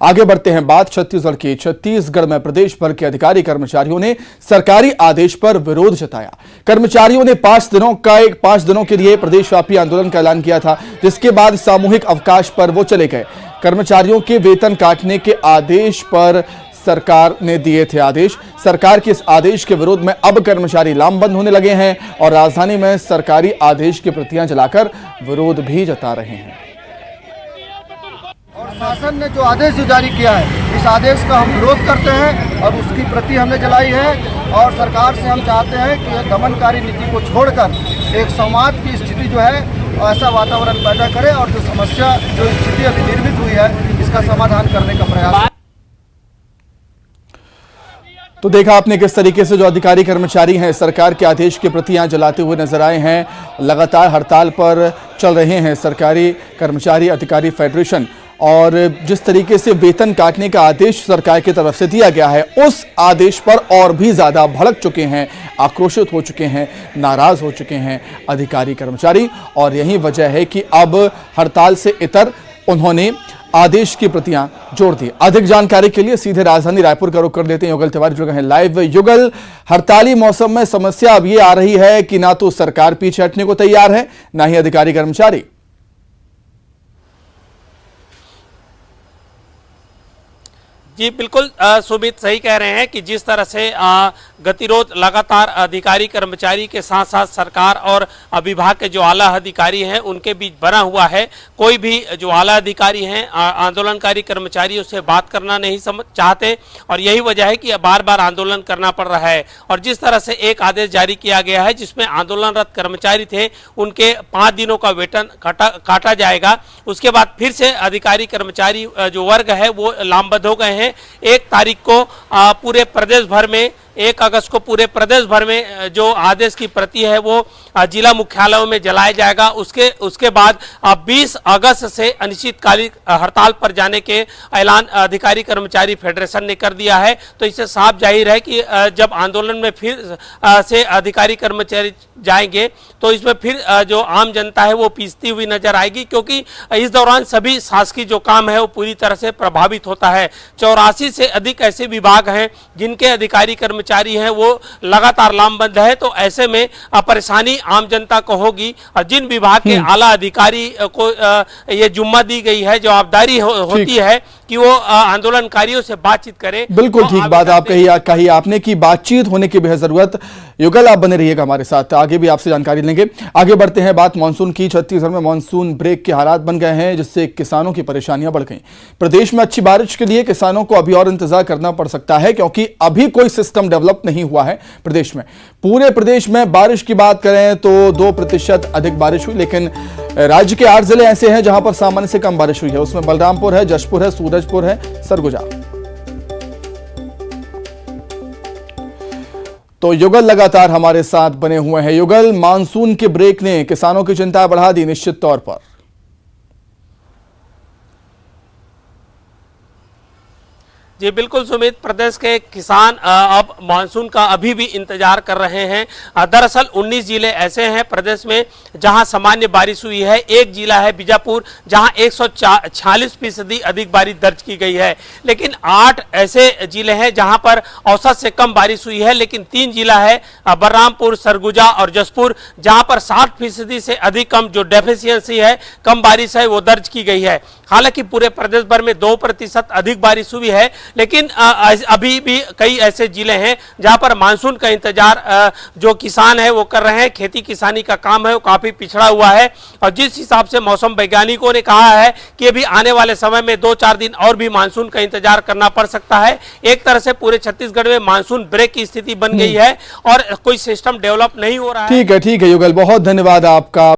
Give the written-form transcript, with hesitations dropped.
आगे बढ़ते हैं बात छत्तीसगढ़ की। छत्तीसगढ़ में प्रदेश भर के अधिकारी कर्मचारियों ने सरकारी आदेश पर विरोध जताया। कर्मचारियों ने 5 दिनों के लिए प्रदेशव्यापी आंदोलन का ऐलान किया था, जिसके बाद सामूहिक अवकाश पर वो चले गए। कर्मचारियों के वेतन काटने के आदेश पर सरकार ने दिए थे आदेश। सरकार के इस आदेश के विरोध में अब कर्मचारी लामबंद होने लगे हैं और राजधानी में सरकारी आदेश की प्रतियां जलाकर विरोध भी जता रहे हैं। और शासन ने जो आदेश जारी किया है, इस आदेश का हम विरोध करते हैं और उसकी प्रति हमने जलाई है। और सरकार से हम चाहते हैं कि दमनकारी नीति को छोड़कर एक संवाद की स्थिति जो है ऐसा वातावरण पैदा करे और जो समस्या जो स्थिति अभी निर्मित हुई है, इसका समाधान करने का प्रयास। तो देखा आपने किस तरीके से जो अधिकारी कर्मचारी हैं सरकार के आदेश की प्रतियां जलाते हुए नजर आए हैं। लगातार हड़ताल पर चल रहे हैं सरकारी कर्मचारी अधिकारी फेडरेशन, और जिस तरीके से वेतन काटने का आदेश सरकार की तरफ से दिया गया है, उस आदेश पर और भी ज्यादा भड़क चुके हैं, आक्रोशित हो चुके हैं, नाराज हो चुके हैं अधिकारी कर्मचारी। और यही वजह है कि अब हड़ताल से इतर उन्होंने आदेश की प्रतियां जोड़ दी। अधिक जानकारी के लिए सीधे राजधानी रायपुर का रुख कर लेते हैं। युगल तिवारी जुड़ गए हैं लाइव। युगल, हड़ताली मौसम में समस्या अब ये आ रही है कि ना तो सरकार पीछे हटने को तैयार है, ना ही अधिकारी कर्मचारी। जी बिल्कुल सुमित सही कह रहे हैं कि जिस तरह से गतिरोध लगातार अधिकारी कर्मचारी के साथ साथ सरकार और विभाग के जो आला अधिकारी हैं उनके बीच बना हुआ है। कोई भी जो आला अधिकारी हैं आंदोलनकारी कर्मचारियों से बात करना नहीं चाहते और यही वजह है कि बार बार आंदोलन करना पड़ रहा है। और जिस तरह से एक आदेश जारी किया गया है जिसमें आंदोलनरत कर्मचारी थे उनके 5 दिनों का वेतन काटा जाएगा, उसके बाद फिर से अधिकारी कर्मचारी जो वर्ग है वो लामबंद हो गए हैं। 1 तारीख को पूरे प्रदेश भर में 1 अगस्त को पूरे प्रदेश भर में जो आदेश की प्रति है वो जिला मुख्यालयों में जलाया जाएगा। उसके बाद 20 अगस्त से अनिश्चितकालिक हड़ताल पर जाने के ऐलान अधिकारी कर्मचारी फेडरेशन ने कर दिया है। तो इससे साफ जाहिर है कि जब आंदोलन में फिर से अधिकारी कर्मचारी जाएंगे तो इसमें फिर जो आम जनता है वो पीसती हुई नजर आएगी, क्योंकि इस दौरान सभी शासकीय जो काम है वो पूरी तरह से प्रभावित होता है। 84 से अधिक ऐसे विभाग हैं जिनके अधिकारी कर्मचारी हैं वो लगातार लामबंद है। तो ऐसे में परेशानी आम जनता को होगी। और जिन विभाग के आला अधिकारी को ये जिम्मा दी गई है, जवाबदारी होती है कि वो आंदोलनकारियों से बातचीत करे। बिल्कुल ठीक बात आप कही आपने कि बातचीत होने की बेहद जरूरत। युगल, आप बने रहिएगा हमारे साथ, आगे भी आपसे जानकारी लेंगे। आगे बढ़ते हैं बात मानसून की। छत्तीसगढ़ में मानसून ब्रेक के हालात बन गए हैं, जिससे किसानों की परेशानियां बढ़ गई। प्रदेश में अच्छी बारिश के लिए किसानों को अभी और इंतजार करना पड़ सकता है, क्योंकि अभी कोई सिस्टम डेवलप नहीं हुआ है प्रदेश में। पूरे प्रदेश में बारिश की बात करें तो 2% अधिक बारिश हुई, लेकिन राज्य के 8 जिले ऐसे हैं जहां पर सामान्य से कम बारिश हुई है। उसमें बलरामपुर है, जशपुर है, सूरजपुर है, सरगुजा। तो युगल लगातार हमारे साथ बने हुए हैं। युगल, मानसून के ब्रेक ने किसानों की चिंता बढ़ा दी निश्चित तौर पर। जी बिल्कुल सुमित, प्रदेश के किसान अब मानसून का अभी भी इंतजार कर रहे हैं। दरअसल 19 जिले ऐसे हैं प्रदेश में जहां सामान्य बारिश हुई है। एक जिला है बीजापुर जहां 146% अधिक बारिश दर्ज की गई है। लेकिन 8 ऐसे जिले हैं जहां पर औसत से कम बारिश हुई है। लेकिन 3 जिला है बलरामपुर, सरगुजा और जशपुर जहां पर 60% से अधिक कम जो डेफिशिएंसी है, कम बारिश है, वो दर्ज की गई है। हालांकि पूरे प्रदेश भर में 2% अधिक बारिश हुई है, लेकिन अभी भी कई ऐसे जिले हैं जहां पर मानसून का इंतजार जो किसान है वो कर रहे हैं। खेती किसानी का काम है वो काफी पिछड़ा हुआ है। और जिस हिसाब से मौसम वैज्ञानिकों ने कहा है कि अभी आने वाले समय में 2-4 दिन और भी मानसून का इंतजार करना पड़ सकता है। एक तरह से पूरे छत्तीसगढ़ में मानसून ब्रेक की स्थिति बन गई है और कोई सिस्टम डेवलप नहीं हो रहा है। ठीक है युगल, बहुत धन्यवाद आपका।